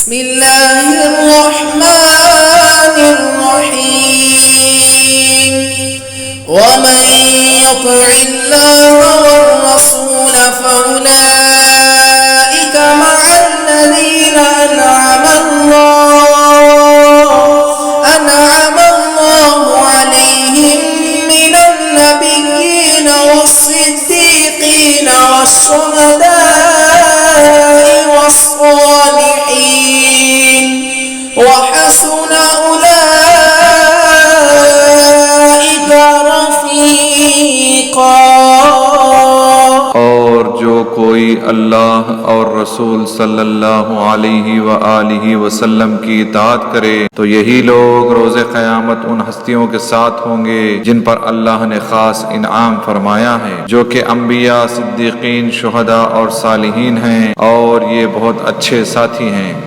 बिस्मिल्लाहिर्रहमानिर्रहीम वमन युति'िल्लाह वर्रसूल फउलाइका मअल्लज़ीना अन'अमल्लाहु अलैहिम मिनन नबिय्यीन वस्सिद्दीक़ीन वश्शुहदा'i वस्सालिहीन वहसुन उलाइका रफ़ीक़ा। और जो कोई अल्लाह और रसूल सल्लल्लाहु अलैहि व आलिहि वसल्लम की इताअत करे तो यही लोग रोज़े क़यामत उन हस्तियों के साथ होंगे जिन पर अल्लाह ने खास इनाम फरमाया है, जो कि अंबिया, सिद्दीकीन, शुहदा और सालिहीन हैं, और ये बहुत अच्छे साथी हैं।